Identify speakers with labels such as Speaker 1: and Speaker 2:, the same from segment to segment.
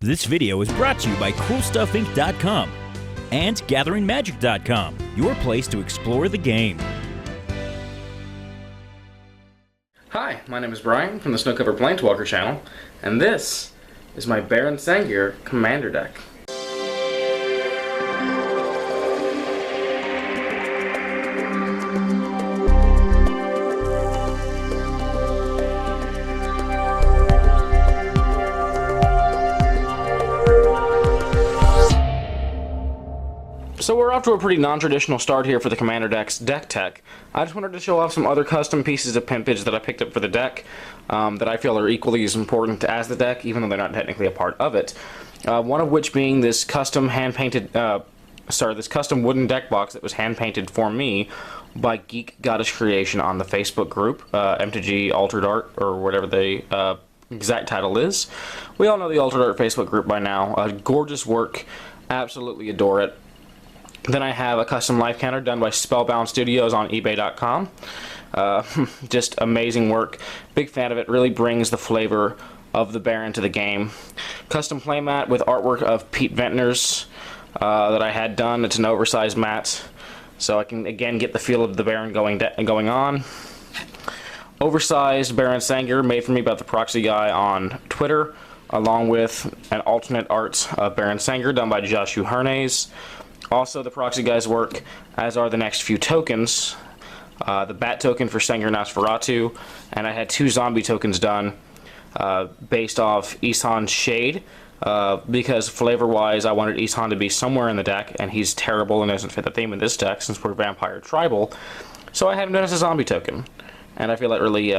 Speaker 1: This video is brought to you by CoolStuffInc.com and GatheringMagic.com, your place to explore the game.
Speaker 2: Hi, my name is Brian from the Snowcover Planeswalker channel, and this is my Baron Sengir Commander deck. So we're off to a pretty non-traditional start here for the Commander deck's deck tech. I just wanted to show off some other custom pieces of pimpage that I picked up for the deck that I feel are equally as important as the deck, even though they're not technically a part of it. One of which being this custom hand-painted, this custom wooden deck box that was hand-painted for me by Geek Goddess Creation on the Facebook group, MTG Altered Art, or whatever the exact title is. We all know the Altered Art Facebook group by now. Gorgeous work, absolutely adore it. Then I have a custom life counter done by Spellbound Studios on eBay.com. Just amazing work. Big fan of it. Really brings the flavor of the Baron to the game. Custom playmat with artwork of Pete Ventnor's that I had done. It's an oversized mat, so I can again get the feel of the Baron going on. Oversized Baron Sengir made for me by the Proxy Guy on Twitter, along with an alternate art of Baron Sengir done by Joshua Hernes. Also the Proxy Guy's work, as are the next few tokens. The Bat token for Sengir Nosferatu, and I had two zombie tokens done based off Ishan's Shade, because flavor-wise I wanted Ishan to be somewhere in the deck, and he's terrible and doesn't fit the theme of this deck since we're Vampire Tribal. So I had him done as a zombie token, and I feel that really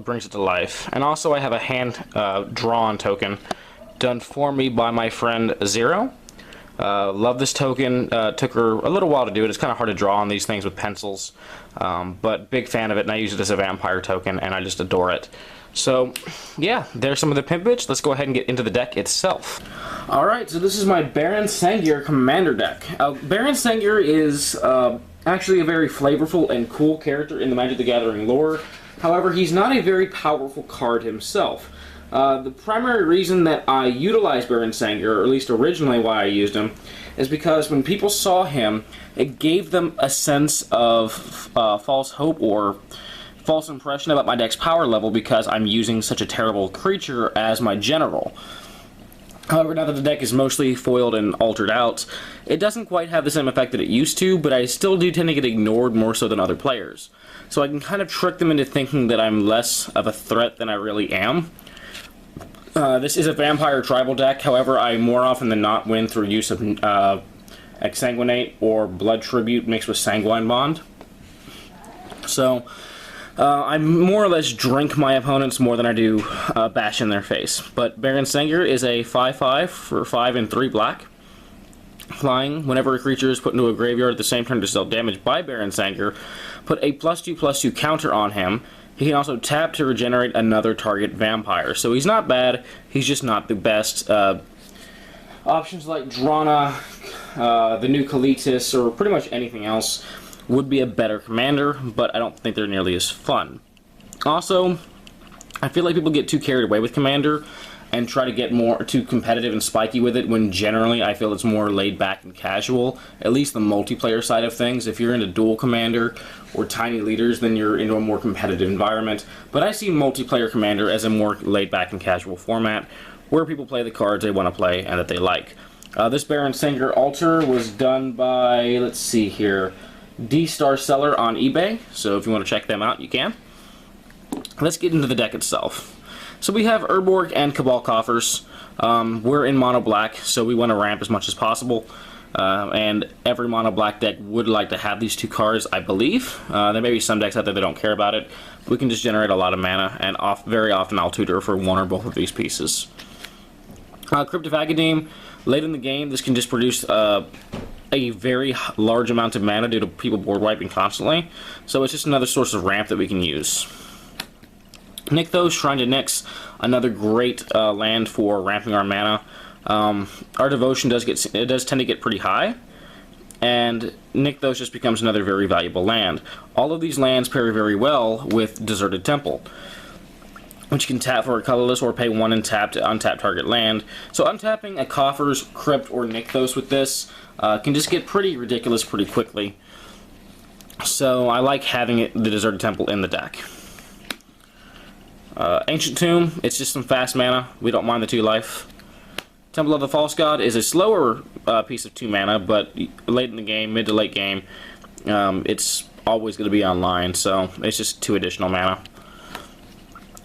Speaker 2: brings it to life. And also I have a hand-drawn token done for me by my friend Zero. Love this token. Took her a little while to do it. It's kind of hard to draw on these things with pencils, but big fan of it, and I use it as a vampire token, and I just adore it. So, yeah, there's some of the pimpage. Let's go ahead and get into the deck itself. Alright, so this is my Baron Sengir Commander deck. Baron Sengir is actually a very flavorful and cool character in the Magic the Gathering lore. However, he's not a very powerful card himself. The primary reason that I utilized Baron Sengir, or at least originally why I used him, is because when people saw him, it gave them a sense of false hope or false impression about my deck's power level because I'm using such a terrible creature as my general. However, now that the deck is mostly foiled and altered out, it doesn't quite have the same effect that it used to, but I still do tend to get ignored more so than other players. So I can kind of trick them into thinking that I'm less of a threat than I really am. This is a Vampire Tribal deck, however, I more often than not win through use of Exsanguinate or Blood Tribute mixed with Sanguine Bond. So, I more or less drink my opponents more than I do bash in their face. But Baron Sengir is a 5/5 for 5 and 3 black. Flying, whenever a creature is put into a graveyard at the same turn to deal damage by Baron Sengir, put a +2/+2 counter on him. He can also tap to regenerate another target vampire. So he's not bad, he's just not the best. Options like Drana, the new Kalitis, or pretty much anything else would be a better commander, but I don't think they're nearly as fun. Also, I feel like people get too carried away with Commander and try to get more too competitive and spiky with it, when generally I feel it's more laid back and casual, at least the multiplayer side of things. If you're into dual Commander or tiny leaders, then you're into a more competitive environment. But I see multiplayer Commander as a more laid back and casual format, where people play the cards they want to play and that they like. This Baron Sengir Altar was done by, let's see here, D-Star Seller on eBay, so if you want to check them out, you can. Let's get into the deck itself. So we have Urborg and Cabal Coffers. We're in mono black, so we want to ramp as much as possible. And every mono black deck would like to have these two cards, I believe. There may be some decks out there that don't care about it. We can just generate a lot of mana, and very often I'll tutor for one or both of these pieces. Crypt of Agadeem. Late in the game, this can just produce a very large amount of mana due to people board wiping constantly. So it's just another source of ramp that we can use. Nykthos, Shrine to Nyx, another great land for ramping our mana. Our devotion does tend to get pretty high, and Nykthos just becomes another very valuable land. All of these lands pair very well with Deserted Temple. which you can tap for a colorless or pay 1 and tap to untap target land. So untapping a Coffers, Crypt, or Nykthos with this can just get pretty ridiculous pretty quickly. So I like having the Deserted Temple in the deck. Ancient Tomb, it's just some fast mana. We don't mind the 2 life. Temple of the False God is a slower piece of 2 mana, but late in the game, mid to late game, it's always going to be online, so it's just 2 additional mana.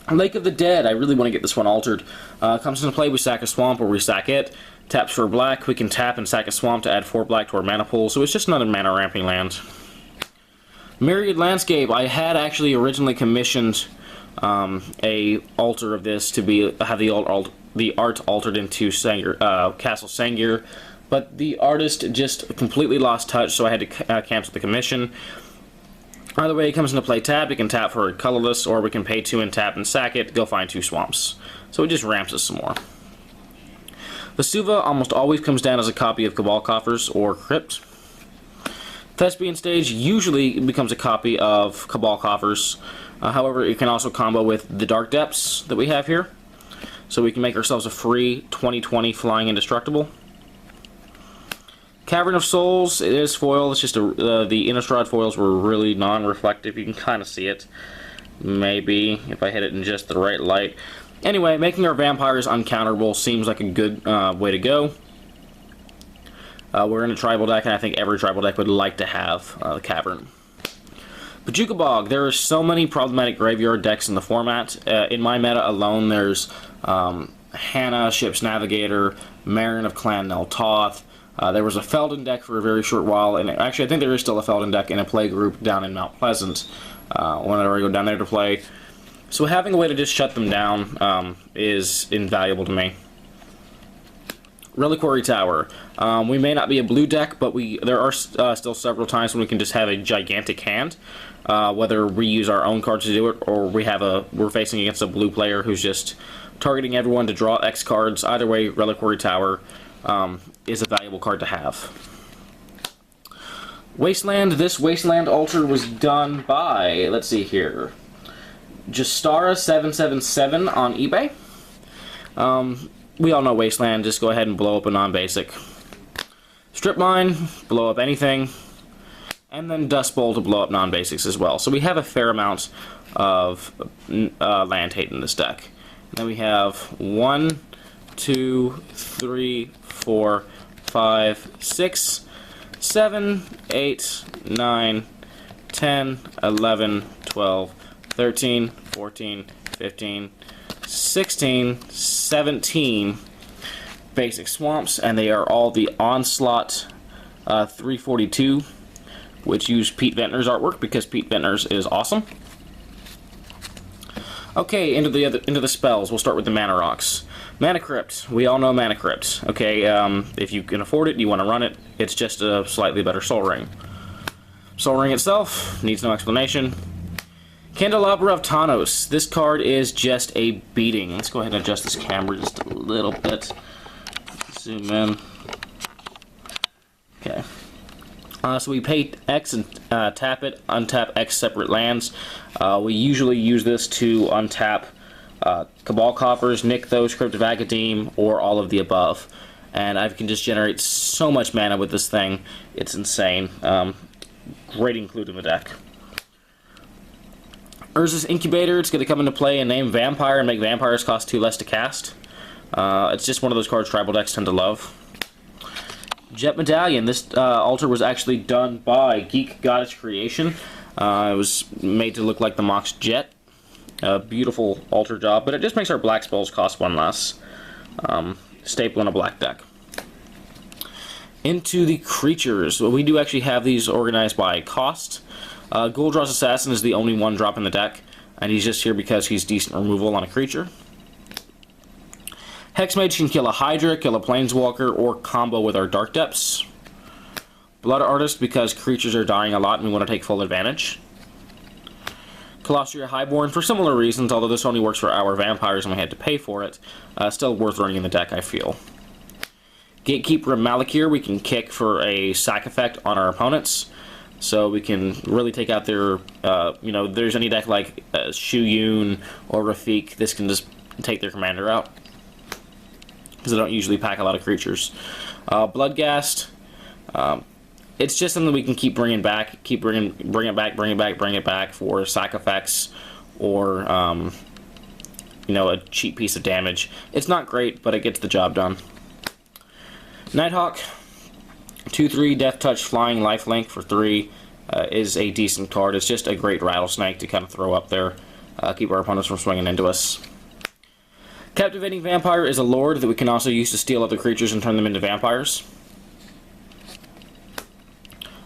Speaker 2: Lake of the Dead, I really want to get this one altered. Comes into play, we sack a swamp or we sack it. Taps for black, we can tap and sack a swamp to add 4 black to our mana pool, so it's just another mana ramping land. Myriad Landscape, I had actually originally commissioned a altar of this to have the art altered into Castle Sengir, but the artist just completely lost touch, so I had to cancel the commission. Either way, it comes into play tap. We can tap for a colorless, or we can pay 2 and tap and sack it, go find 2 swamps. So it just ramps us some more. Vesuva almost always comes down as a copy of Cabal Coffers or Crypt. Thespian stage usually becomes a copy of Cabal Coffers. However, it can also combo with the Dark Depths that we have here. So we can make ourselves a free 20/20 flying indestructible. Cavern of Souls, it is foil. It's just the Innistrad foils were really non-reflective. You can kind of see it. Maybe, if I hit it in just the right light. Anyway, making our vampires uncounterable seems like a good way to go. We're in a tribal deck, and I think every tribal deck would like to have the Cavern. Bojuka Bog, there are so many problematic graveyard decks in the format. In my meta alone, there's Hannah, Ship's Navigator, Marin of Clan Nel Toth. There was a Felden deck for a very short while, and actually I think there is still a Felden deck in a play group down in Mount Pleasant whenever I go down there to play. So having a way to just shut them down is invaluable to me. Reliquary Tower. We may not be a blue deck, but there are still several times when we can just have a gigantic hand. Whether we use our own cards to do it, or we're facing against a blue player who's just targeting everyone to draw X cards. Either way, Reliquary Tower is a valuable card to have. Wasteland. This Wasteland altar was done by, let's see here, Justara777 on eBay. We all know Wasteland. Just go ahead and blow up a non-basic. Strip Mine, blow up anything. And then Dust Bowl to blow up non-basics as well. So we have a fair amount of land hate in this deck. And then we have 1, 2, 3, 4, 5, 6, 7, 8, 9, 10, 11, 12, 13, 14, 15, 16, 17 basic swamps, and they are all the Onslaught 342, which use Pete Ventnor's artwork because Pete Ventnor's is awesome. Okay, into the spells. We'll start with the Mana Rocks. Mana Crypt. We all know Mana Crypt. Okay, if you can afford it, you want to run it. It's just a slightly better Soul Ring. Soul Ring itself needs no explanation. Candelabra of Tawnos. This card is just a beating. Let's go ahead and adjust this camera just a little bit. Zoom in. Okay. So we pay X and tap it, untap X separate lands. We usually use this to untap Cabal Coffers, Nykthos, Crypt of Agadeem, or all of the above. And I can just generate so much mana with this thing. It's insane. Great include in the deck. Urza's Incubator. It's going to come into play and name Vampire and make vampires cost 2 less to cast. It's just one of those cards tribal decks tend to love. Jet Medallion. This altar was actually done by Geek Goddess Creation. It was made to look like the Mox Jet. Beautiful altar job, but it just makes our black spells cost 1 less. Staple in a black deck. Into the creatures. Well, we do actually have these organized by cost. Goldraw's Assassin is the only 1-drop in the deck, and he's just here because he's decent removal on a creature. Hexmage can kill a Hydra, kill a Planeswalker, or combo with our Dark Depths. Blood Artist because creatures are dying a lot and we want to take full advantage. Kalastria Highborn for similar reasons, although this only works for our vampires and we had to pay for it. Still worth running in the deck, I feel. Gatekeeper of Malakir, we can kick for a sack effect on our opponents. so we can really take out their, you know, there's any deck like Shu Yun or Rafik, this can just take their commander out, because they don't usually pack a lot of creatures. Bloodghast, it's just something we can keep bringing back, bring it back for sack effects, or, you know, a cheap piece of damage. It's not great, but it gets the job done. Nighthawk, 2/3 Death Touch Flying Lifelink for 3 is a decent card. It's just a great rattlesnake to kind of throw up there, keep our opponents from swinging into us. Captivating Vampire is a lord that we can also use to steal other creatures and turn them into vampires.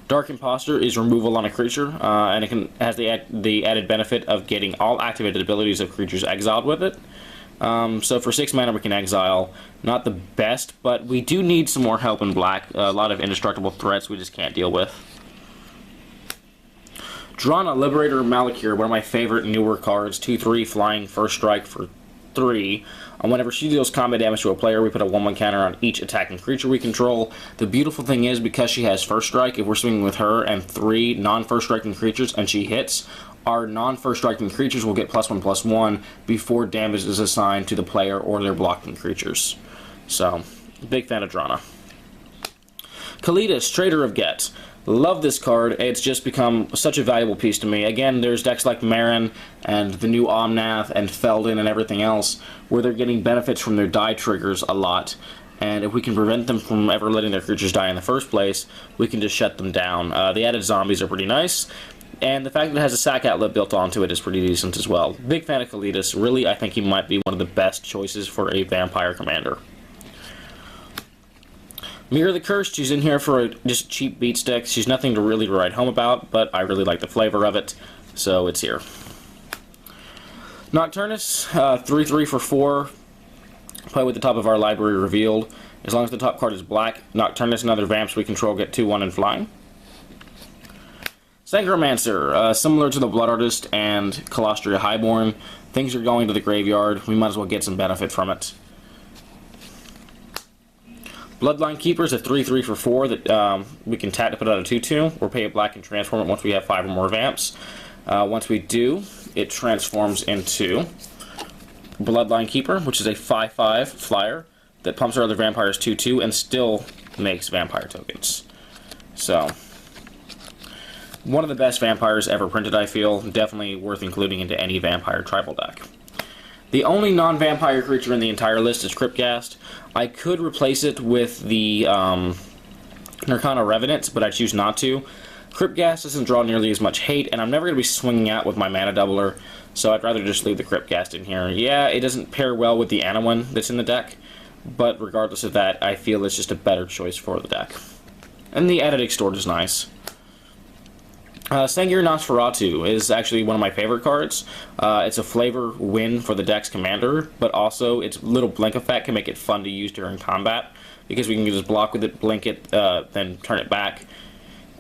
Speaker 2: Dark Imposter is removal on a creature, and it has the added benefit of getting all activated abilities of creatures exiled with it. So for 6 mana we can exile. Not the best, but we do need some more help in black. A lot of indestructible threats we just can't deal with. Drana, Liberator of Malakir, one of my favorite newer cards. 2/3 flying, first strike for 3. And whenever she deals combat damage to a player, we put a 1/1 counter on each attacking creature we control. The beautiful thing is, because she has first strike, if we're swinging with her and 3 non-first striking creatures and she hits, our non-first striking creatures will get +1/+1 before damage is assigned to the player or their blocking creatures. So, big fan of Drana. Kalitas, Trader of Get. Love this card. It's just become such a valuable piece to me. Again, there's decks like Marin and the new Omnath and Feldon and everything else where they're getting benefits from their die triggers a lot. And if we can prevent them from ever letting their creatures die in the first place, we can just shut them down. The added zombies are pretty nice. And the fact that it has a sack outlet built onto it is pretty decent as well. Big fan of Kalitas. Really, I think he might be one of the best choices for a vampire commander. Mirri the Cursed, she's in here for just cheap beat stick. She's nothing to really write home about, but I really like the flavor of it, so it's here. Nocturnus, 3/3 for 4. Play with the top of our library revealed. As long as the top card is black, Nocturnus and other vamps we control get 2/1 and flying. Sangromancer, similar to the Blood Artist and Kalastria Highborn. Things are going to the graveyard. We might as well get some benefit from it. Bloodline Keeper is a 3/3 for 4 that we can tap to put out a 2/2, or pay it black and transform it once we have 5 or more vamps. Once we do, it transforms into Bloodline Keeper, which is a 5/5 flyer that pumps our other vampires 2/2 and still makes vampire tokens. So, one of the best vampires ever printed, I feel. Definitely worth including into any vampire tribal deck. The only non-vampire creature in the entire list is Crypt Ghast. I could replace it with the Nirkana Revenants, but I choose not to. Crypt Ghast doesn't draw nearly as much hate, and I'm never going to be swinging out with my mana doubler, so I'd rather just leave the Crypt Ghast in here. Yeah, it doesn't pair well with the Anowin that's in the deck, but regardless of that, I feel it's just a better choice for the deck. And the added Extort is nice. Sengir Nosferatu is actually one of my favorite cards. It's a flavor win for the deck's commander, but also its little blink effect can make it fun to use during combat, because we can just block with it, blink it, then turn it back,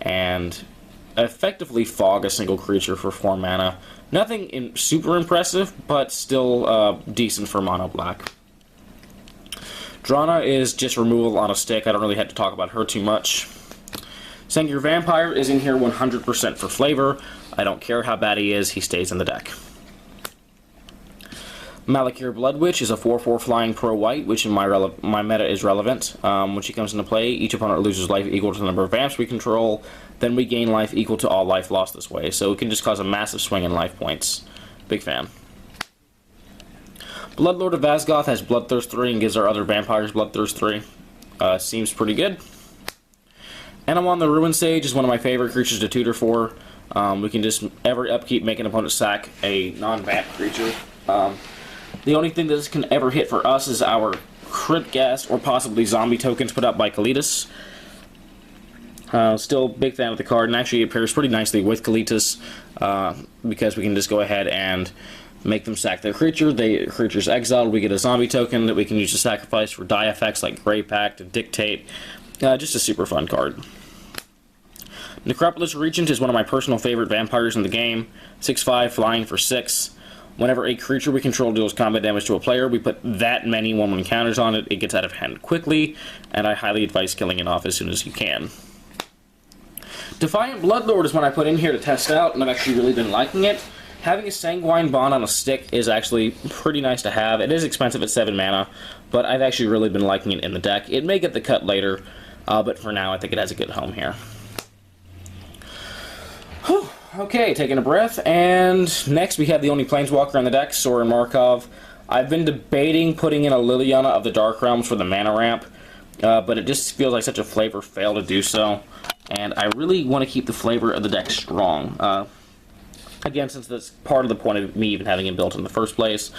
Speaker 2: and effectively fog a single creature for 4 mana. Nothing super impressive, but still decent for mono black. Drana is just removal on a stick. I don't really have to talk about her too much. Sengir Vampire is in here 100% for flavor. I don't care how bad he is, he stays in the deck. Malakir Bloodwitch is a 4/4 flying pro-white, which in my meta is relevant. When she comes into play, each opponent loses life equal to the number of vamps we control, then we gain life equal to all life lost this way, so it can just cause a massive swing in life points. Big fan. Bloodlord of Vaasgoth has Bloodthirst 3 and gives our other vampires Bloodthirst 3. Seems pretty good. Anowin the Ruin Sage is one of my favorite creatures to tutor for. We can just, every upkeep, make an opponent sack a non-vamp creature. The only thing that this can ever hit for us is our Crypt Ghast or possibly zombie tokens put up by Kalitas. Still big fan of the card, and actually it pairs pretty nicely with Kalitas, because we can just go ahead and make them sack their creature. The creature's exiled, we get a zombie token that we can use to sacrifice for die effects like Grey Pact and Dictate. Just a super fun card. Necropolis Regent is one of my personal favorite vampires in the game. 6/5 flying for 6. Whenever a creature we control deals combat damage to a player, we put that many 1/1 counters on it. It gets out of hand quickly, and I highly advise killing it off as soon as you can. Defiant Bloodlord is one I put in here to test out, and I've actually really been liking it. Having a Sanguine Bond on a stick is actually pretty nice to have. It is expensive at 7 mana, but I've actually really been liking it in the deck. It may get the cut later, but for now I think it has a good home here. Whew. Okay, taking a breath, and next we have the only Planeswalker on the deck, Sorin Markov. I've been debating putting in a Liliana of the Dark Realms for the mana ramp, but it just feels like such a flavor fail to do so, and I really want to keep the flavor of the deck strong. Again, since that's part of the point of me even having it built in the first place,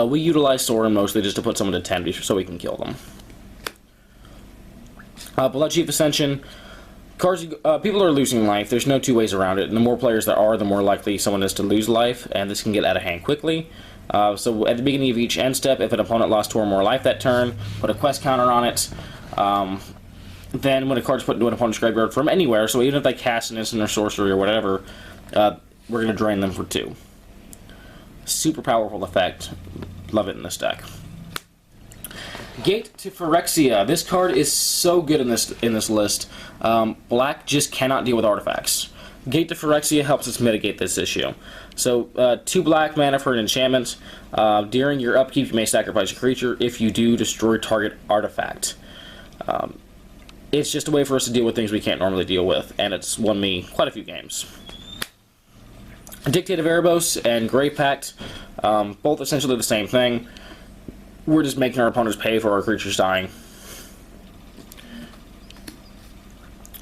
Speaker 2: we utilize Sorin mostly just to put someone to 10 so we can kill them. Bloodchief Ascension. Cards, people are losing life. There's no two ways around it. And the more players there are, the more likely someone is to lose life, and this can get out of hand quickly. So at the beginning of each end step, if an opponent lost 2 or more life that turn, put a quest counter on it. Then when a card's put into an opponent's graveyard from anywhere, so even if they cast an instant or sorcery or whatever, we're going to drain them for 2. Super powerful effect. Love it in this deck. Gate to Phyrexia. This card is so good in this list. Black just cannot deal with artifacts. Gate to Phyrexia helps us mitigate this issue. So, 2 black mana for an enchantment. During your upkeep, you may sacrifice a creature. If you do, destroy target artifact. It's just a way for us to deal with things we can't normally deal with, and it's won me quite a few games. Dictate of Erebos and Grave Pact, both essentially the same thing. We're just making our opponents pay for our creatures dying.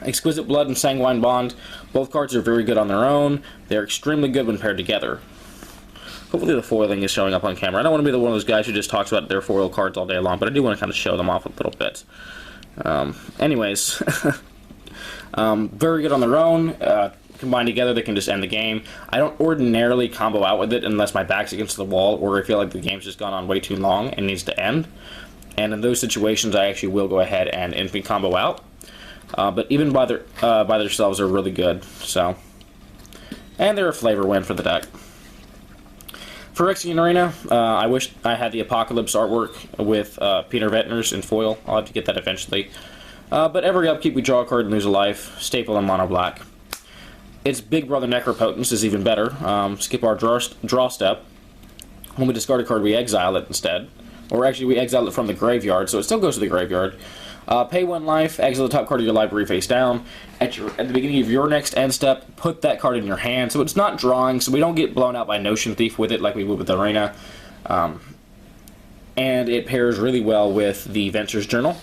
Speaker 2: Exquisite Blood and Sanguine Bond. Both cards are very good on their own. They're extremely good when paired together. Hopefully the foiling is showing up on camera. I don't want to be one of those guys who just talks about their foil cards all day long, but I do want to kind of show them off a little bit. Anyways, very good on their own. Combined together, they can just end the game. I don't ordinarily combo out with it unless my back's against the wall or I feel like the game's just gone on way too long and needs to end. And in those situations, I actually will go ahead and infant combo out. But even by themselves, they're really good. So, and they're a flavor win for the deck. Phyrexian Arena, I wish I had the Apocalypse artwork with Peter Vetner's in foil. I'll have to get that eventually. But every upkeep, we draw a card and lose a life. Staple in mono black. Its big brother Necropotence is even better. Skip our draw step. When we discard a card, we exile it instead. Or actually, we exile it from the graveyard, so it still goes to the graveyard. Pay 1 life, exile the top card of your library face down. At the beginning of your next end step, put that card in your hand. So it's not drawing, so we don't get blown out by Notion Thief with it like we would with the Arena. And it pairs really well with the Venture's Journal.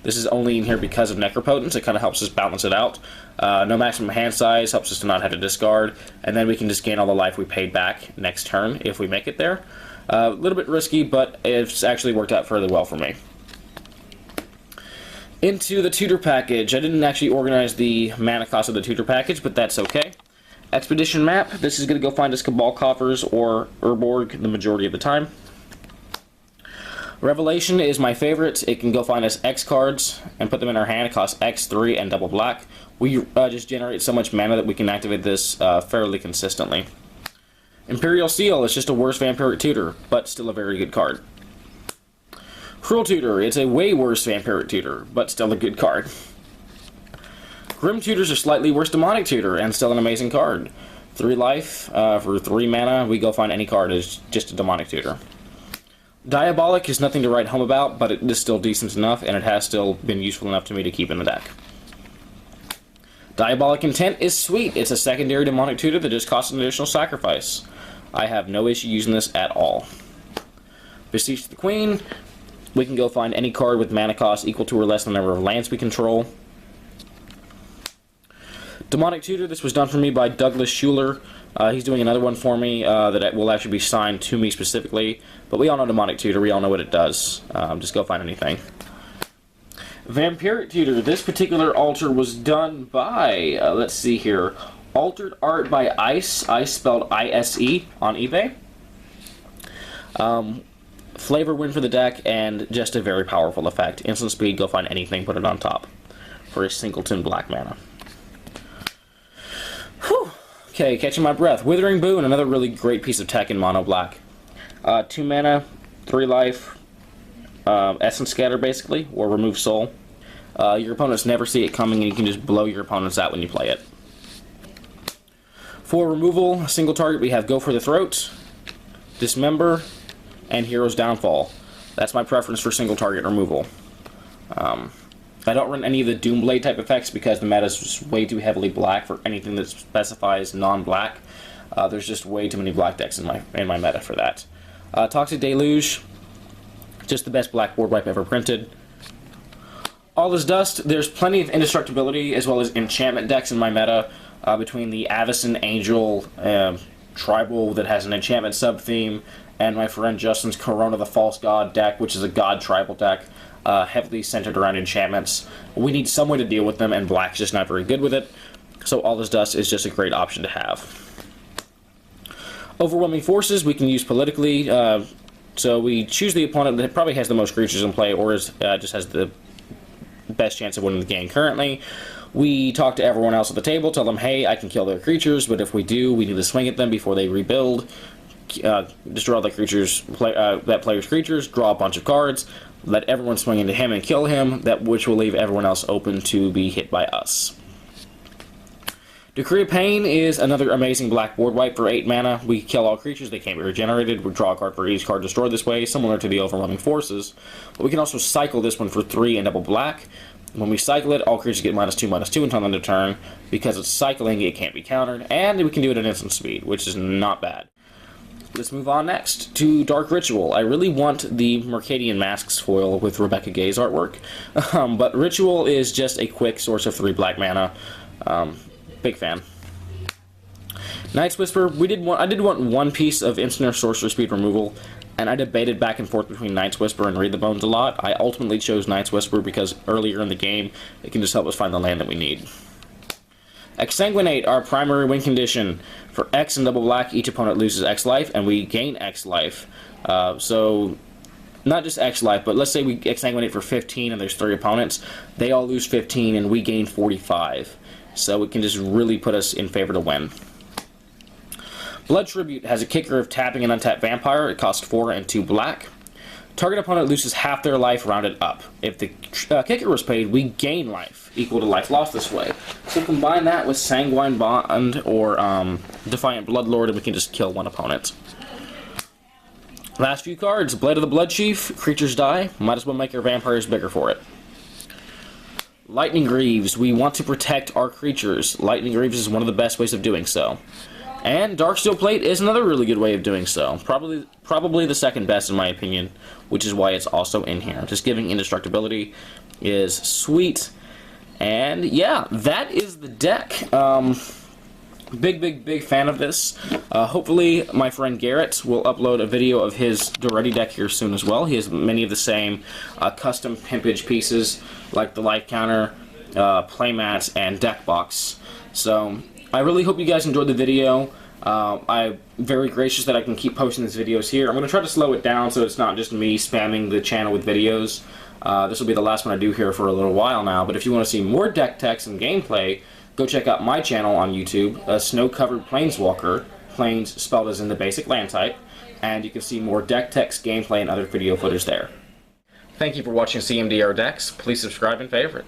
Speaker 2: This is only in here because of Necropotence. It kind of helps us balance it out. No maximum hand size, helps us to not have to discard. And then we can just gain all the life we paid back next turn if we make it there. A little bit risky, but it's actually worked out fairly well for me. Into the tutor package. I didn't actually organize the mana cost of the tutor package, but that's okay. Expedition map. This is going to go find us Cabal Coffers or Urborg the majority of the time. Revelation is my favorite. It can go find us X cards and put them in our hand. It costs X3 and double black. We just generate so much mana that we can activate this fairly consistently. Imperial Seal is just a worse Vampiric Tutor, but still a very good card. Cruel Tutor, it's a way worse Vampiric Tutor, but still a good card. Grim Tutor's a slightly worse Demonic Tutor, and still an amazing card. 3 life, for 3 mana, we go find any card as just a Demonic Tutor. Diabolic is nothing to write home about, but it is still decent enough, and it has still been useful enough to me to keep in the deck. Diabolic Intent is sweet. It's a secondary Demonic Tutor that just costs an additional sacrifice. I have no issue using this at all. Beseech the Queen. We can go find any card with mana cost equal to or less than the number of lands we control. Demonic Tutor, this was done for me by Douglas Schuler. He's doing another one for me that will actually be signed to me specifically. But we all know Demonic Tutor, we all know what it does. Just go find anything. Vampiric Tutor, this particular altar was done by, let's see here, Altered Art by Ice, Ice spelled I-S-E, on eBay. Flavor win for the deck, and just a very powerful effect. Instant speed, go find anything, put it on top. For a singleton black mana. Whew. Okay, catching my breath. Withering Boon, another really great piece of tech in mono black. 2 mana, 3 life, Essence Scatter basically, or Remove Soul. Your opponents never see it coming, and you can just blow your opponents out when you play it. For removal, single target, we have Go for the Throat, Dismember, and Hero's Downfall. That's my preference for single target removal. I don't run any of the Doomblade type effects because the meta is just way too heavily black for anything that specifies non-black. There's just way too many black decks in my meta for that. Toxic Deluge, just the best black board wipe ever printed. All is Dust, there's plenty of indestructibility as well as enchantment decks in my meta, between the Avacyn Angel Tribal that has an enchantment sub-theme, and my friend Justin's Corona the False God deck, which is a God tribal deck. Heavily centered around enchantments. We need some way to deal with them, and black's just not very good with it, so All Is Dust is just a great option to have. Overwhelming Forces we can use politically, so we choose the opponent that probably has the most creatures in play, or just has the best chance of winning the game currently. We talk to everyone else at the table, tell them, hey, I can kill their creatures, but if we do, we need to swing at them before they rebuild. Destroy all the creatures, that player's creatures, draw a bunch of cards, let everyone swing into him and kill him, which will leave everyone else open to be hit by us. Decree of Pain is another amazing black board wipe for 8 mana. We kill all creatures, they can't be regenerated. We draw a card for each card destroyed this way, similar to the Overwhelming Forces. But we can also cycle this one for 3 and double black. When we cycle it, all creatures get -2/-2 until end of turn. Because it's cycling, it can't be countered, and we can do it at instant speed, which is not bad. Let's move on next to Dark Ritual. I really want the Mercadian Masks foil with Rebecca Gay's artwork, but Ritual is just a quick source of 3 black mana. Big fan. Night's Whisper, I did want one piece of instant or sorcerer speed removal, and I debated back and forth between Night's Whisper and Read the Bones a lot. I ultimately chose Night's Whisper because earlier in the game, it can just help us find the land that we need. Exsanguinate, our primary win condition. For X and double black, each opponent loses X life, and we gain X life. So, not just X life, but let's say we Exsanguinate for 15 and there's 3 opponents. They all lose 15 and we gain 45. So it can just really put us in favor to win. Blood Tribute has a kicker of tapping an untapped vampire. It costs 4 and 2 black. Target opponent loses half their life rounded up. If the kicker was paid, we gain life, equal to life lost this way. So combine that with Sanguine Bond or Defiant Bloodlord, and we can just kill one opponent. Last few cards, Blade of the Bloodchief, creatures die, might as well make your vampires bigger for it. Lightning Greaves, we want to protect our creatures. Lightning Greaves is one of the best ways of doing so. And Darksteel Plate is another really good way of doing so. Probably the second best in my opinion, which is why it's also in here. Just giving indestructibility is sweet. And yeah, that is the deck. Big fan of this. Hopefully my friend Garrett will upload a video of his Duretti deck here soon as well. He has many of the same custom pimpage pieces like the life counter, playmat, and deck box. So I really hope you guys enjoyed the video. I'm very gracious that I can keep posting these videos here. I'm going to try to slow it down so it's not just me spamming the channel with videos. This will be the last one I do here for a little while now, but if you want to see more deck techs and gameplay, go check out my channel on YouTube, Snow-Covered Planeswalker, Plains spelled as in the basic land type, and you can see more deck techs, gameplay, and other video footage there. Thank you for watching CMDR Decks. Please subscribe and favorite.